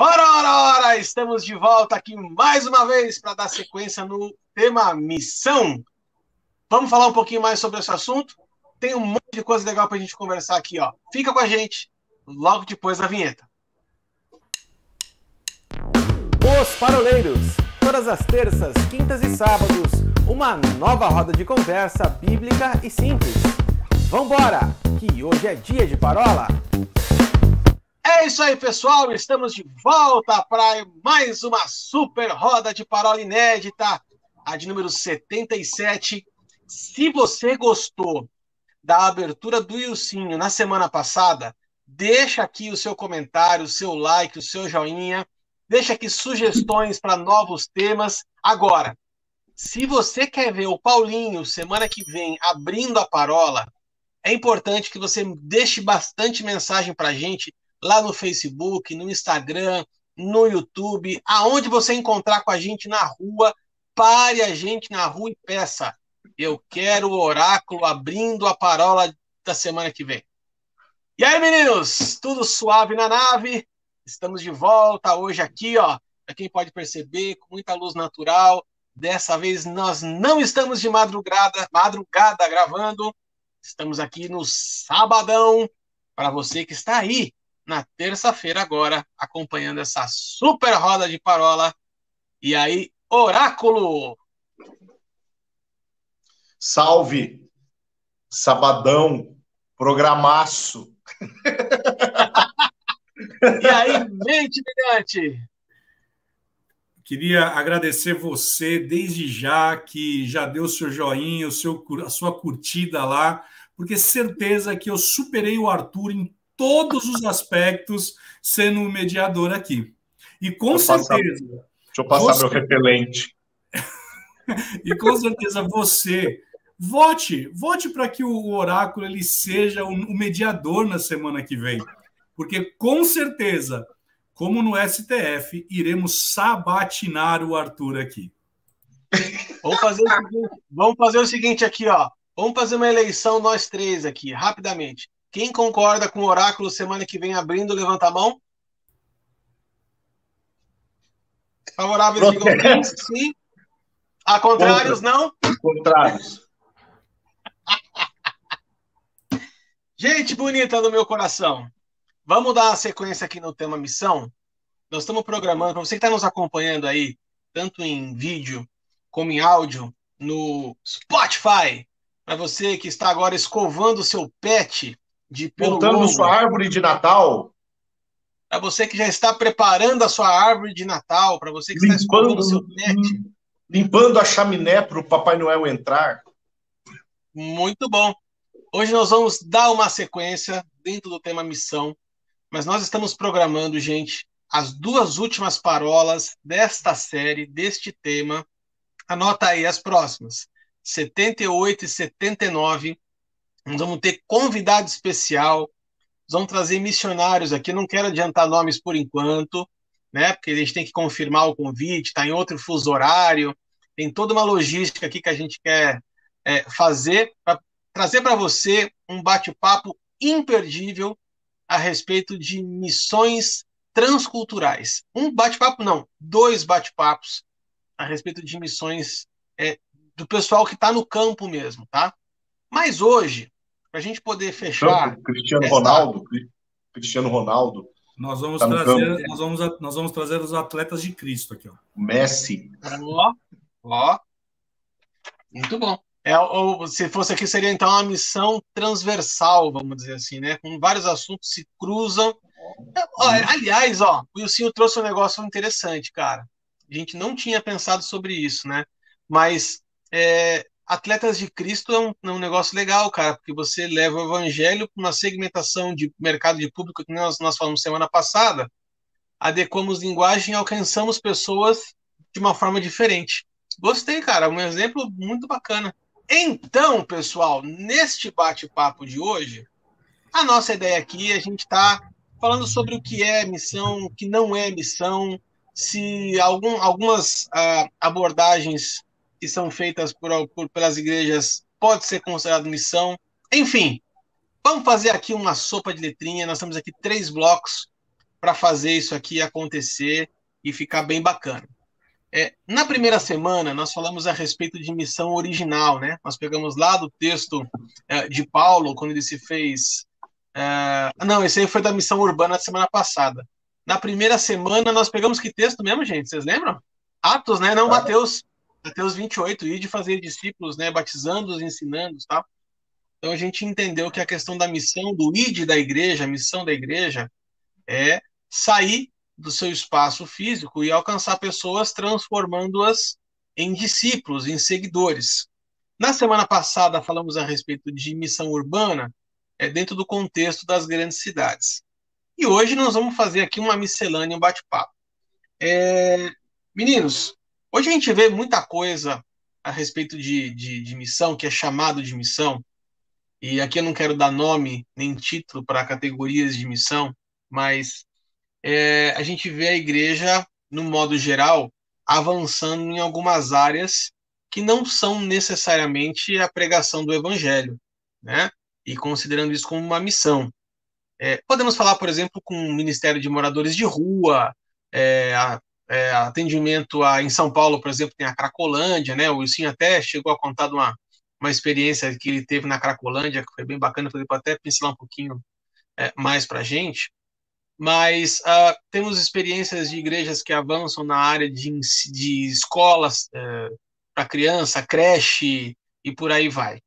Ora, ora, ora! Estamos de volta aqui mais uma vez para dar sequência no tema missão. Vamos falar um pouquinho mais sobre esse assunto? Tem um monte de coisa legal para a gente conversar aqui, ó. Fica com a gente logo depois da vinheta. Os Paroleiros, todas as terças, quintas e sábados, uma nova roda de conversa bíblica e simples. Vambora, que hoje é dia de parola! É isso aí, pessoal, estamos de volta para mais uma super roda de parola inédita, a de número 77. Se você gostou da abertura do Ilcinho na semana passada, deixa aqui o seu comentário, o seu like, o seu joinha, deixa aqui sugestões para novos temas. Agora, se você quer ver o Paulinho semana que vem abrindo a parola, é importante que você deixe bastante mensagem para a gente lá no Facebook, no Instagram, no YouTube, aonde você encontrar com a gente na rua, pare a gente na rua e peça: eu quero o oráculo abrindo a parola da semana que vem. E aí, meninos, tudo suave na nave? Estamos de volta hoje aqui, ó, para quem pode perceber, com muita luz natural. Dessa vez nós não estamos de madrugada gravando, estamos aqui no sabadão, para você que está aí na terça-feira agora, acompanhando essa super roda de parola. E aí, oráculo! Salve! Sabadão, programaço. E aí, mente brilhante! Queria agradecer você desde já, que já deu o seu joinha, a sua curtida lá, porque certeza que eu superei o Arthur em todos os aspectos, sendo o mediador aqui. E com certeza... Deixa eu passar meu repelente. E com certeza você... Vote para que o oráculo ele seja o mediador na semana que vem. Porque com certeza... como no STF, iremos sabatinar o Arthur aqui. Vamos fazer o seguinte aqui, ó. Vamos fazer uma eleição nós três aqui, rapidamente. Quem concorda com o oráculo semana que vem abrindo, levanta a mão. Favoráveis, digam sim, sim. A contrários, não? Contrários. Gente bonita do meu coração. Vamos dar uma sequência aqui no tema missão. Nós estamos programando, para você que está nos acompanhando aí, tanto em vídeo como em áudio, no Spotify, para você que está agora escovando o seu pet de pelo montando longo, sua árvore de Natal, para você que já está preparando a sua árvore de Natal, para você que está escovando o seu pet. Limpando a chaminé para o Papai Noel entrar. Muito bom. Hoje nós vamos dar uma sequência dentro do tema missão, mas nós estamos programando, gente, as duas últimas parolas desta série, deste tema. Anota aí as próximas, 78 e 79. Nós vamos ter convidado especial, nós vamos trazer missionários aqui. Não quero adiantar nomes por enquanto, né? Porque a gente tem que confirmar o convite, está em outro fuso horário, tem toda uma logística aqui que a gente quer fazer para trazer para você um bate-papo imperdível a respeito de missões transculturais. Um bate-papo, não, dois bate-papos a respeito de missões do pessoal que está no campo mesmo, tá? Mas hoje, para a gente poder fechar... Cristiano Ronaldo. Nós vamos, tá nós vamos trazer os atletas de Cristo aqui, ó. Messi. Ó. Muito bom. Se fosse aqui, seria então uma missão transversal, vamos dizer assim, né? Com vários assuntos se cruzam. Aliás, ó, o Wilson trouxe um negócio interessante, cara. A gente não tinha pensado sobre isso, né? Mas Atletas de Cristo é um negócio legal, cara, porque você leva o evangelho para uma segmentação de mercado de público que nós falamos semana passada, adequamos linguagem e alcançamos pessoas de uma forma diferente. Gostei, cara, um exemplo muito bacana. Então, pessoal, neste bate-papo de hoje, a nossa ideia aqui, a gente está falando sobre o que é missão, o que não é missão, se algumas abordagens que são feitas pelas igrejas pode ser considerado missão. Enfim, vamos fazer aqui uma sopa de letrinha. Nós temos aqui 3 blocos para fazer isso aqui acontecer e ficar bem bacana. Na primeira semana, nós falamos a respeito de missão original, né? Nós pegamos lá do texto de Paulo, quando ele se fez... não, esse aí foi da missão urbana da semana passada. Na primeira semana, nós pegamos que texto mesmo, gente? Vocês lembram? Atos, né? Não, Mateus 28, e de fazer discípulos, né? Batizando-os, ensinando-os, tá? Então, a gente entendeu que a questão da missão, do id da igreja, a missão da igreja, é sair do seu espaço físico e alcançar pessoas, transformando-as em discípulos, em seguidores. Na semana passada, falamos a respeito de missão urbana, dentro do contexto das grandes cidades. E hoje nós vamos fazer aqui uma miscelânea, um bate-papo. Meninos, hoje a gente vê muita coisa a respeito de missão, que é chamado de missão, e aqui eu não quero dar nome nem título para categorias de missão, mas a gente vê a igreja, no modo geral, avançando em algumas áreas que não são necessariamente a pregação do evangelho, né? E considerando isso como uma missão. Podemos falar, por exemplo, com o Ministério de Moradores de Rua, atendimento em São Paulo, por exemplo, tem a Cracolândia, né? O Wilson até chegou a contar de uma experiência que ele teve na Cracolândia, que foi bem bacana, para até pincelar um pouquinho mais para a gente. Mas temos experiências de igrejas que avançam na área de escolas para criança, creche e por aí vai.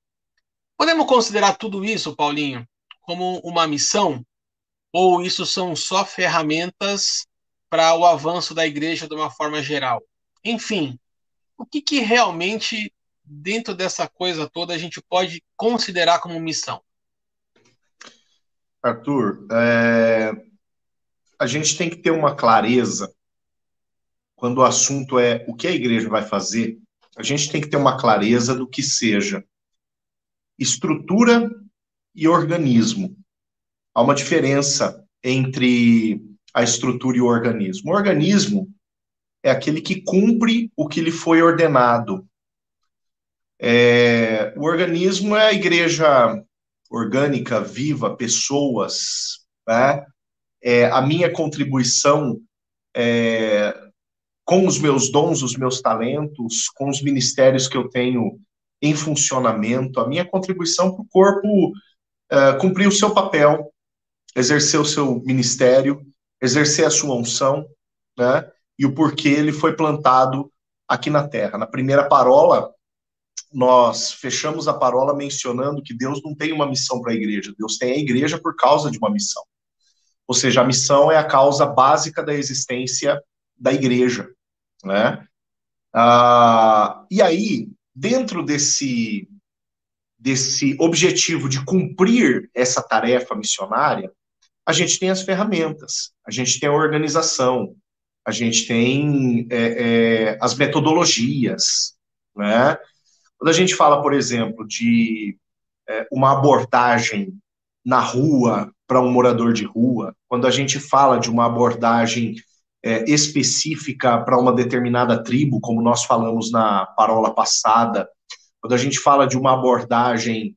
Podemos considerar tudo isso, Paulinho, como uma missão? Ou isso são só ferramentas para o avanço da igreja de uma forma geral? Enfim, o que realmente, dentro dessa coisa toda, a gente pode considerar como missão? Arthur, a gente tem que ter uma clareza quando o assunto é o que a igreja vai fazer. A gente tem que ter uma clareza do que seja estrutura e organismo. Há uma diferença entre a estrutura e o organismo. O organismo é aquele que cumpre o que lhe foi ordenado. O organismo é a igreja orgânica, viva, pessoas, né? A minha contribuição com os meus dons, os meus talentos, com os ministérios que eu tenho em funcionamento, a minha contribuição para o corpo cumprir o seu papel, exercer o seu ministério, exercer a sua unção, né? E o porquê ele foi plantado aqui na terra. Na primeira parola, nós fechamos a parola mencionando que Deus não tem uma missão para a igreja, Deus tem a igreja por causa de uma missão. Ou seja, a missão é a causa básica da existência da igreja, né? E aí, dentro desse objetivo de cumprir essa tarefa missionária, a gente tem as ferramentas, a gente tem a organização, a gente tem as metodologias, né? Quando a gente fala, por exemplo, de uma abordagem na rua para um morador de rua, quando a gente fala de uma abordagem específica para uma determinada tribo, como nós falamos na parola passada, quando a gente fala de uma abordagem,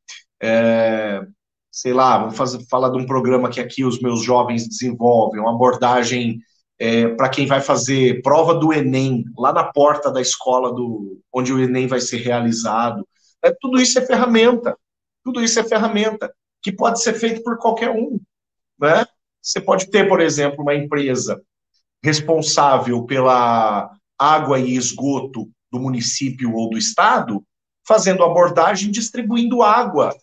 sei lá, vamos falar de um programa que aqui os meus jovens desenvolvem, uma abordagem para quem vai fazer prova do Enem, lá na porta da escola onde o Enem vai ser realizado. Tudo isso é ferramenta. Tudo isso é ferramenta que pode ser feito por qualquer um, né? Você pode ter, por exemplo, uma empresa responsável pela água e esgoto do município ou do estado, fazendo abordagem, distribuindo água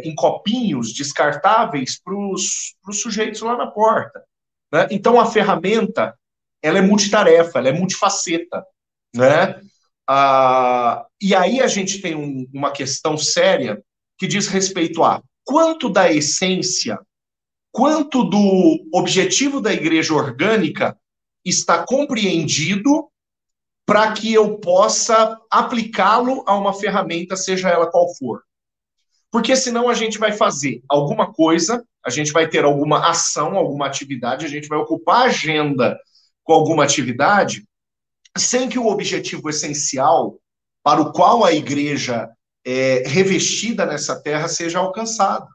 em copinhos descartáveis para os sujeitos lá na porta, né? Então, a ferramenta, ela é multitarefa, ela é multifaceta, né? E aí a gente tem uma questão séria que diz respeito a quanto da essência, quanto do objetivo da igreja orgânica está compreendido para que eu possa aplicá-lo a uma ferramenta, seja ela qual for. Porque senão a gente vai fazer alguma coisa, a gente vai ter alguma ação, alguma atividade, a gente vai ocupar a agenda com alguma atividade, sem que o objetivo essencial para o qual a igreja é revestida nessa terra seja alcançado.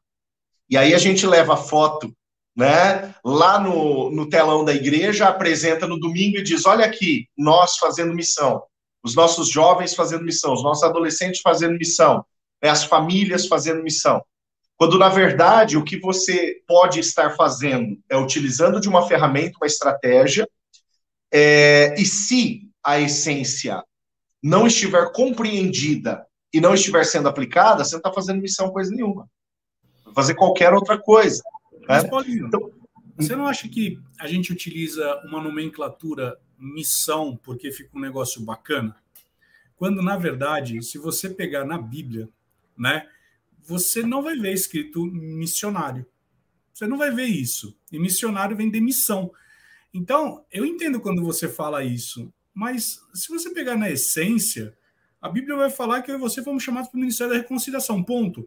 E aí a gente leva a foto né? Lá no telão da igreja, apresenta no domingo e diz: olha aqui, nós fazendo missão, os nossos jovens fazendo missão, os nossos adolescentes fazendo missão, né? As famílias fazendo missão. Quando, na verdade, o que você pode estar fazendo é utilizando de uma ferramenta, uma estratégia, e se a essência não estiver compreendida e não estiver sendo aplicada, você não está fazendo missão coisa nenhuma. Vai fazer qualquer outra coisa. Mas, Né? Paulinho, então, você não acha que a gente utiliza uma nomenclatura missão porque fica um negócio bacana? Quando, na verdade, se você pegar na Bíblia, né, você não vai ver escrito missionário. Você não vai ver isso. E missionário vem de missão. Então, eu entendo quando você fala isso, mas se você pegar na essência, a Bíblia vai falar que eu e você fomos chamados para o Ministério da Reconciliação, ponto.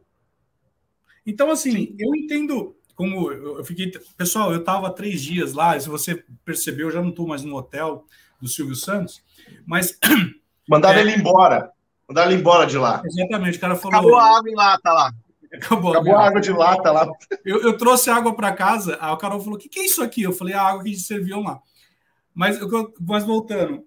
Então, assim, sim, eu entendo como eu fiquei... Pessoal, eu estava 3 dias lá, e se você percebeu, eu já não estou mais no hotel do Silvio Santos, mas... Mandaram ele embora. Mandaram ele embora de lá. Exatamente, o cara falou... Acabou a água em lata lá. Acabou a água de lata lá. Eu trouxe água para casa, aí o Carol falou: o que é isso aqui? Eu falei: a água que a gente serviu lá. Mas voltando,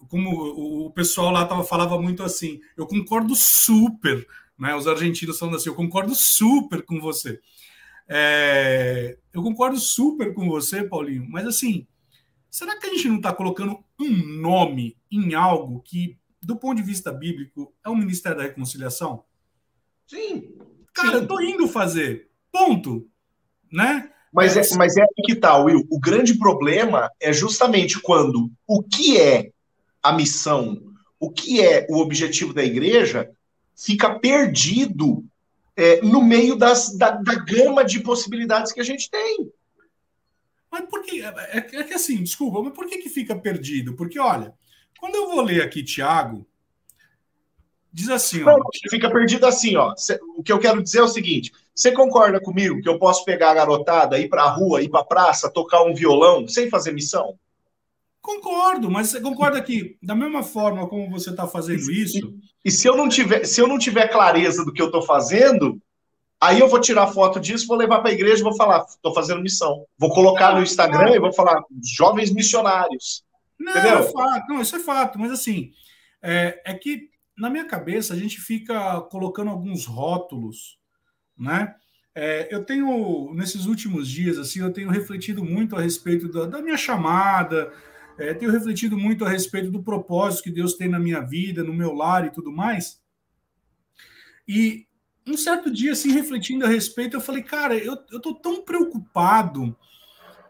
como o pessoal lá falava muito assim, eu concordo super, né? Os argentinos falando assim, eu concordo super com você. Eu concordo super com você, Paulinho, mas assim, será que a gente não está colocando um nome em algo que, do ponto de vista bíblico, é o Ministério da Reconciliação? Sim. Cara, eu tô indo fazer. Ponto. Né? Mas é aí que tá, Will. O grande problema é justamente quando o que é a missão, o que é o objetivo da igreja, fica perdido no meio da gama de possibilidades que a gente tem. Mas por que? É que assim, desculpa, mas por que fica perdido? Porque, olha, quando eu vou ler aqui, Tiago, diz assim, ó. Fica perdido assim, ó. O que eu quero dizer é o seguinte: você concorda comigo que eu posso pegar a garotada, ir pra rua, ir pra praça, tocar um violão sem fazer missão? Concordo, mas você concorda que, da mesma forma como você está fazendo isso... E se eu não tiver clareza do que eu estou fazendo, aí eu vou tirar foto disso, vou levar para a igreja e vou falar: estou fazendo missão. Vou colocar no Instagram e vou falar: jovens missionários. Não, entendeu? É fato, não, isso é fato, mas assim, é que na minha cabeça a gente fica colocando alguns rótulos, né? Eu tenho, nesses últimos dias, assim, eu tenho refletido muito a respeito da minha chamada, tenho refletido muito a respeito do propósito que Deus tem na minha vida, no meu lar e tudo mais. E um certo dia, assim, refletindo a respeito, eu falei: cara, eu tô tão preocupado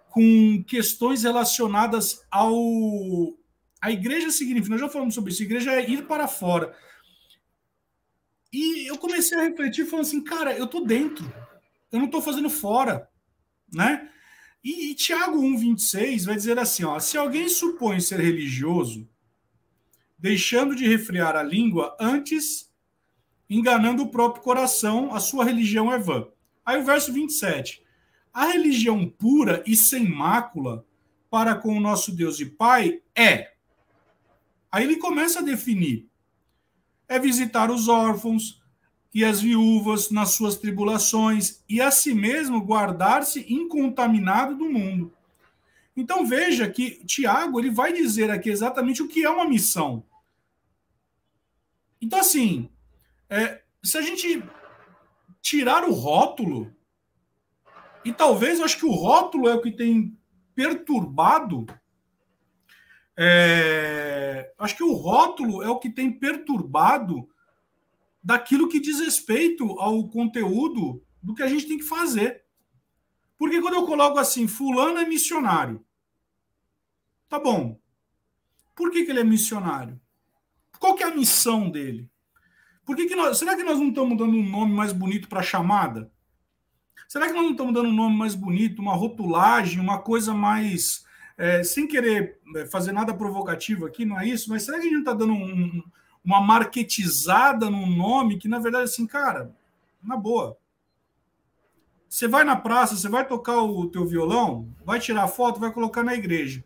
com questões relacionadas a igreja significa, nós já falamos sobre isso, a igreja é ir para fora. E eu comecei a refletir, falando assim: cara, eu tô dentro, eu não tô fazendo fora, né? E Tiago 1,26 vai dizer assim, ó: se alguém supõe ser religioso, deixando de refrear a língua, antes enganando o próprio coração, a sua religião é vã. Aí o verso 27. A religião pura e sem mácula para com o nosso Deus e Pai é... Aí ele começa a definir. É visitar os órfãos e as viúvas nas suas tribulações e a si mesmo guardar-se incontaminado do mundo. Então veja que Tiago ele vai dizer aqui exatamente o que é uma missão. Então assim, se a gente tirar o rótulo, e talvez eu acho que o rótulo é o que tem perturbado, acho que o rótulo é o que tem perturbado daquilo que diz respeito ao conteúdo do que a gente tem que fazer. Porque quando eu coloco assim, fulano é missionário, tá bom. Por que ele é missionário? Qual que é a missão dele? Será que nós não estamos dando um nome mais bonito para a chamada? Será que nós não estamos dando um nome mais bonito, uma rotulagem, uma coisa mais... sem querer fazer nada provocativo aqui, não é isso? Mas será que a gente não está dando uma marketizada num nome que, na verdade, assim, cara, na boa. Você vai na praça, você vai tocar o teu violão, vai tirar foto, vai colocar na igreja.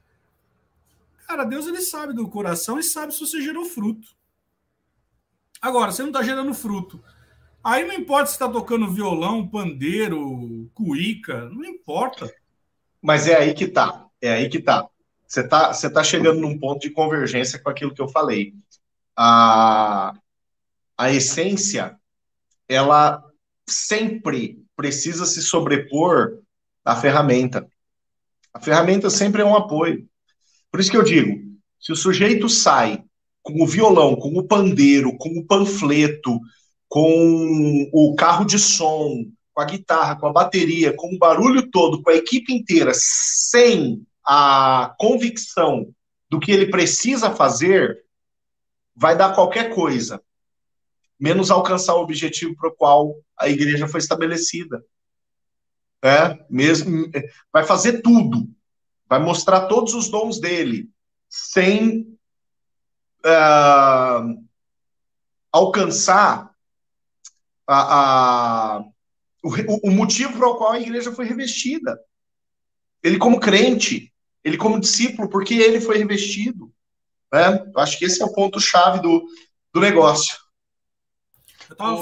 Cara, Deus, ele sabe do coração e sabe se você gerou fruto. Agora, você não está gerando fruto. Aí não importa se está tocando violão, pandeiro, cuíca, não importa. Mas é aí que tá. É aí que tá. Você tá chegando num ponto de convergência com aquilo que eu falei. A essência, ela sempre precisa se sobrepor à ferramenta. A ferramenta sempre é um apoio. Por isso que eu digo, se o sujeito sai com o violão, com o pandeiro, com o panfleto, com o carro de som, com a guitarra, com a bateria, com o barulho todo, com a equipe inteira, sem a convicção do que ele precisa fazer, vai dar qualquer coisa, menos alcançar o objetivo para o qual a igreja foi estabelecida. Mesmo, vai fazer tudo, vai mostrar todos os dons dele, sem alcançar o motivo para o qual a igreja foi revestida. Ele como crente, ele como discípulo, porque ele foi revestido. Né? Eu acho que esse é o ponto-chave do negócio. Eu estava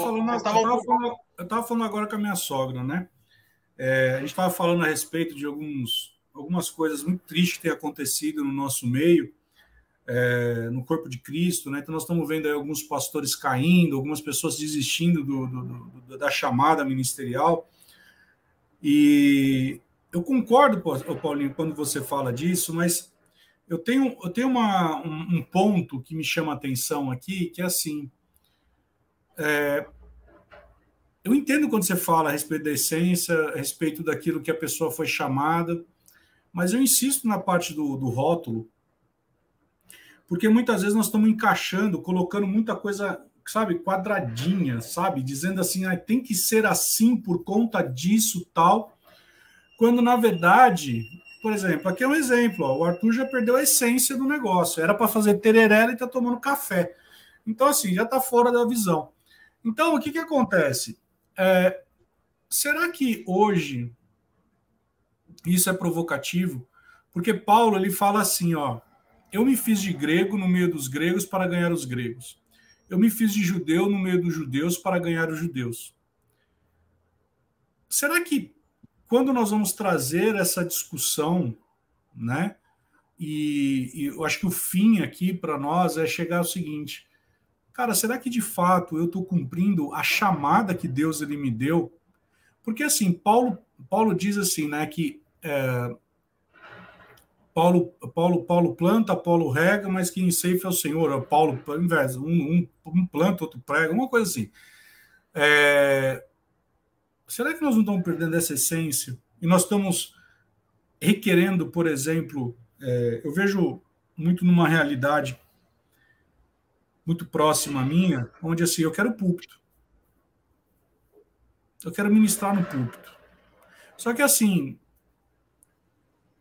falando agora com a minha sogra, né? A gente estava falando a respeito de algumas coisas muito tristes que têm acontecido no nosso meio, no corpo de Cristo, né? Então nós estamos vendo aí alguns pastores caindo, algumas pessoas desistindo da chamada ministerial. E eu concordo, Paulinho, quando você fala disso, mas eu tenho um ponto que me chama a atenção aqui, que é assim, eu entendo quando você fala a respeito da essência, a respeito daquilo que a pessoa foi chamada, mas eu insisto na parte do rótulo, porque muitas vezes nós estamos encaixando, colocando muita coisa, sabe, quadradinha, sabe, dizendo assim, tem que ser assim por conta disso, tal, quando na verdade, por exemplo, aqui é um exemplo, o Arthur já perdeu a essência do negócio, era para fazer tereré e está tomando café, então assim, já está fora da visão. Então, o que acontece? Será que hoje isso é provocativo? Porque Paulo ele fala assim, ó, eu me fiz de grego no meio dos gregos para ganhar os gregos. Eu me fiz de judeu no meio dos judeus para ganhar os judeus. Será que quando nós vamos trazer essa discussão, né? E eu acho que o fim aqui para nós é chegar ao seguinte, cara, será que de fato eu estou cumprindo a chamada que Deus ele me deu? Porque assim, Paulo diz assim, né, que Paulo planta, Apolo rega, mas quem ceifa é o Senhor. Paulo, ao invés, um planta, outro prega, uma coisa assim. Será que nós não estamos perdendo essa essência? E nós estamos requerendo, por exemplo, eu vejo muito numa realidade muito próxima à minha, onde assim, eu quero púlpito. Eu quero ministrar no púlpito. Só que assim,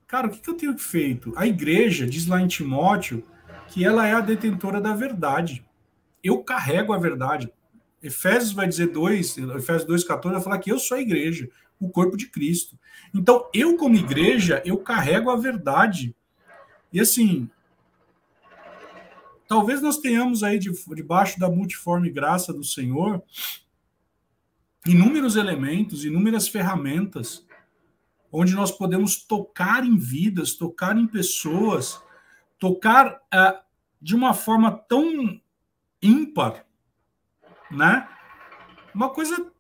cara, o que eu tenho feito? A igreja diz lá em Timóteo que ela é a detentora da verdade. Eu carrego a verdade. Efésios vai dizer Efésios 2,14 vai falar que eu sou a igreja, o corpo de Cristo. Então, eu como igreja, eu carrego a verdade. E assim, talvez nós tenhamos aí debaixo da multiforme graça do Senhor inúmeros elementos, inúmeras ferramentas onde nós podemos tocar em vidas, tocar em pessoas, tocar de uma forma tão ímpar, né? Uma coisa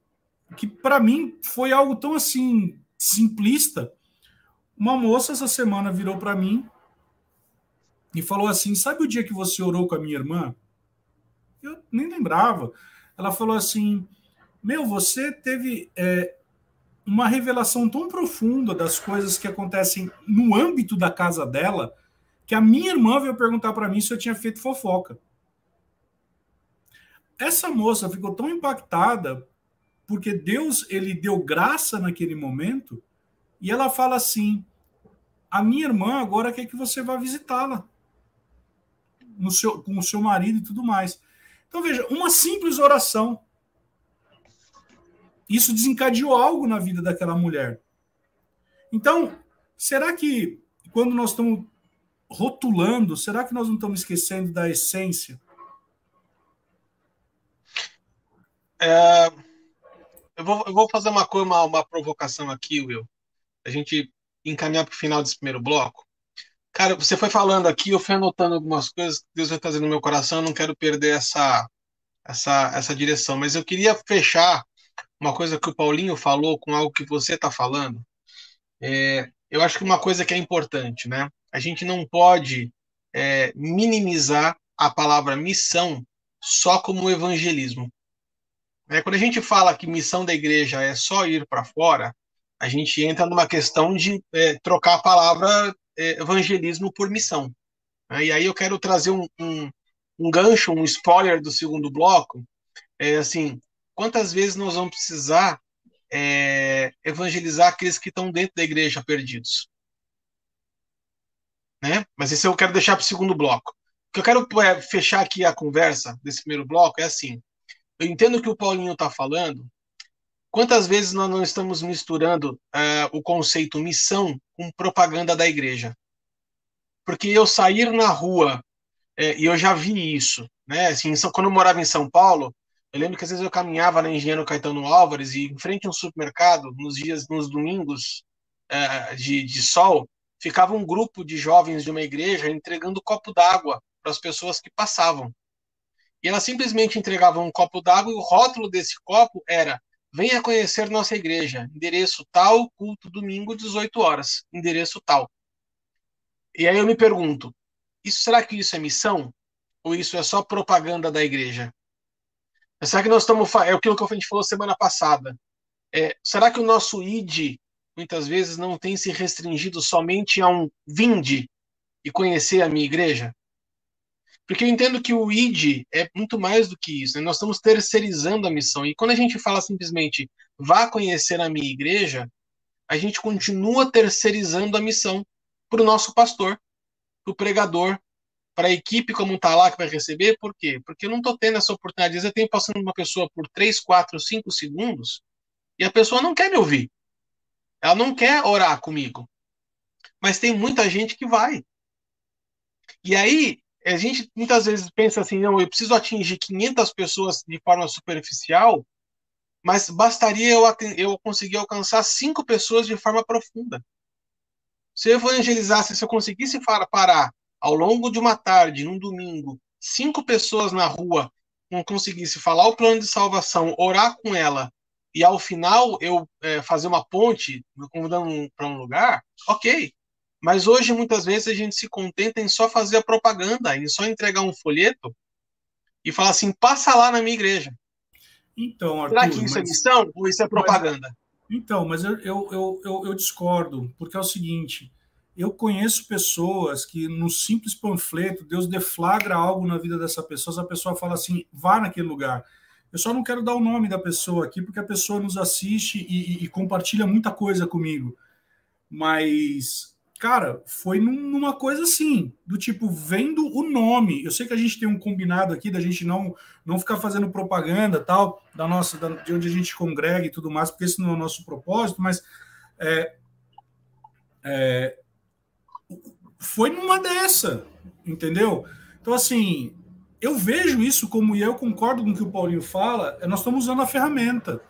que para mim foi algo tão assim simplista. Uma moça essa semana virou para mim e falou assim, sabe o dia que você orou com a minha irmã? Eu nem lembrava. Ela falou assim, você teve uma revelação tão profunda das coisas que acontecem no âmbito da casa dela, que a minha irmã veio perguntar para mim se eu tinha feito fofoca. Essa moça ficou tão impactada porque Deus ele deu graça naquele momento e ela fala assim, a minha irmã agora quer que você vá visitá-la com o seu marido e tudo mais. Então veja, uma simples oração, isso desencadeou algo na vida daquela mulher. Então, será que quando nós estamos rotulando, será que nós não estamos esquecendo da essência? eu vou fazer uma provocação aqui, Will. A gente encaminhar para o final desse primeiro bloco. Cara, você foi falando aqui, eu fui anotando algumas coisas que Deus vai trazer no meu coração, eu não quero perder essa direção, mas eu queria fechar uma coisa que o Paulinho falou com algo que você está falando. Eu acho que uma coisa que é importante, né? A gente não pode minimizar a palavra missão só como evangelismo. Quando a gente fala que missão da igreja é só ir para fora, a gente entra numa questão de trocar a palavra evangelismo por missão. E aí eu quero trazer um gancho, um spoiler do segundo bloco. Assim, quantas vezes nós vamos precisar evangelizar aqueles que estão dentro da igreja perdidos? Né? Mas isso eu quero deixar para o segundo bloco. O que eu quero fechar aqui a conversa desse primeiro bloco é assim. Eu entendo o que o Paulinho está falando. Quantas vezes nós não estamos misturando o conceito missão com propaganda da igreja? Porque eu sair na rua, e eu já vi isso, né? Assim, quando eu morava em São Paulo, eu lembro que às vezes eu caminhava na Engenheiro Caetano Álvares e em frente a um supermercado, nos domingos de sol, ficava um grupo de jovens de uma igreja entregando copo d'água para as pessoas que passavam. E elas simplesmente entregavam um copo d'água e o rótulo desse copo era: venha conhecer nossa igreja, endereço tal, culto domingo, 18 horas, endereço tal. E aí eu me pergunto, será que isso é missão? Ou isso é só propaganda da igreja? Será que nós estamos... É aquilo que a gente falou semana passada. Será que o nosso ID, muitas vezes, não tem se restringido somente a um vinde e conhecer a minha igreja? Porque eu entendo que o ID é muito mais do que isso, né? Nós estamos terceirizando a missão. E quando a gente fala simplesmente vá conhecer a minha igreja, a gente continua terceirizando a missão para o nosso pastor, para o pregador, para a equipe como está lá que vai receber. Por quê? Porque eu não estou tendo essa oportunidade. Às vezes eu tenho passando uma pessoa por 3, 4, 5 segundos e a pessoa não quer me ouvir. Ela não quer orar comigo. Mas tem muita gente que vai. E aí, a gente muitas vezes pensa assim, não, eu preciso atingir 500 pessoas de forma superficial, mas bastaria eu conseguir alcançar 5 pessoas de forma profunda. Se eu evangelizasse, se eu conseguisse parar ao longo de uma tarde, num domingo, 5 pessoas na rua, não conseguisse falar o plano de salvação, orar com ela, e ao final eu fazer uma ponte, convidando para um lugar, ok. Mas hoje, muitas vezes, a gente se contenta em só fazer a propaganda, em só entregar um folheto e falar assim, passa lá na minha igreja. Então, Arthur, será que isso é missão ou isso é propaganda? Mas eu discordo, porque é o seguinte, eu conheço pessoas que no simples panfleto, Deus deflagra algo na vida dessa pessoa, essa pessoa fala assim, vá naquele lugar. Eu só não quero dar o nome da pessoa aqui, porque a pessoa nos assiste e compartilha muita coisa comigo. Mas, cara, foi numa coisa assim, do tipo, vendo o nome. Eu sei que a gente tem um combinado aqui da gente não ficar fazendo propaganda, tal, de onde a gente congrega e tudo mais, porque esse não é o nosso propósito, mas foi numa dessa, entendeu? Então, assim, eu vejo isso como, e eu concordo com o que o Paulinho fala, nós estamos usando a ferramenta.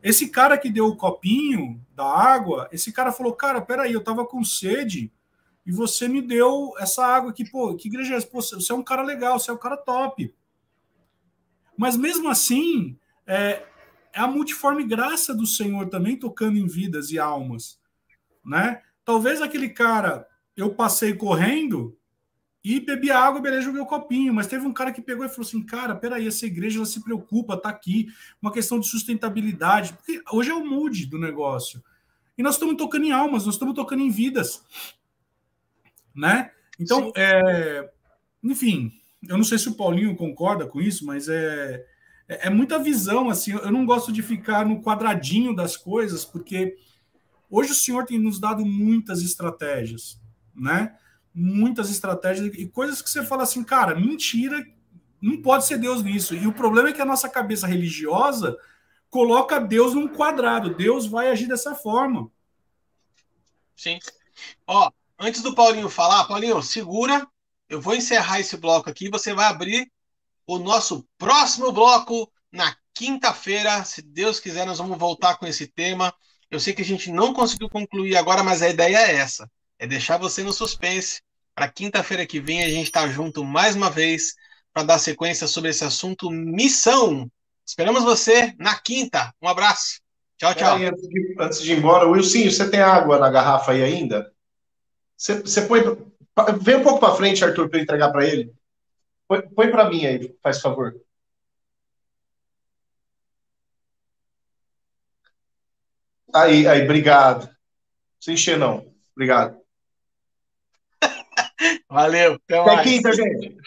Esse cara que deu o copinho da água, esse cara falou, cara, peraí, eu tava com sede e você me deu essa água aqui, pô, que igreja é essa? Pô, você é um cara legal, você é um cara top. Mas mesmo assim, é a multiforme graça do Senhor também tocando em vidas e almas, né? Talvez aquele cara, eu passei correndo e bebi a água, beleza, joguei o copinho, mas teve um cara que pegou e falou assim, cara, peraí, essa igreja ela se preocupa, tá aqui, uma questão de sustentabilidade, porque hoje é o mood do negócio. E nós estamos tocando em almas, nós estamos tocando em vidas, né? Então, enfim, eu não sei se o Paulinho concorda com isso, mas é muita visão, assim, eu não gosto de ficar no quadradinho das coisas, porque hoje o Senhor tem nos dado muitas estratégias, né? Muitas estratégias e coisas que você fala assim, cara, mentira, não pode ser Deus nisso. E o problema é que a nossa cabeça religiosa coloca Deus num quadrado. Deus vai agir dessa forma. Sim. Ó, antes do Paulinho falar, Paulinho, segura, eu vou encerrar esse bloco aqui, você vai abrir o nosso próximo bloco na quinta-feira, se Deus quiser, nós vamos voltar com esse tema. Eu sei que a gente não conseguiu concluir agora, mas a ideia é essa, é deixar você no suspense para quinta-feira que vem a gente estar junto mais uma vez para dar sequência sobre esse assunto missão. Esperamos você na quinta. Um abraço. Tchau, tchau. Aí, antes de ir embora, Wilson, você tem água na garrafa aí ainda? Você põe. Vem um pouco para frente, Arthur, para eu entregar para ele. Põe para mim aí, faz favor. Aí, obrigado. Sem encher, não. Obrigado. Valeu, até Até mais. quinta, gente.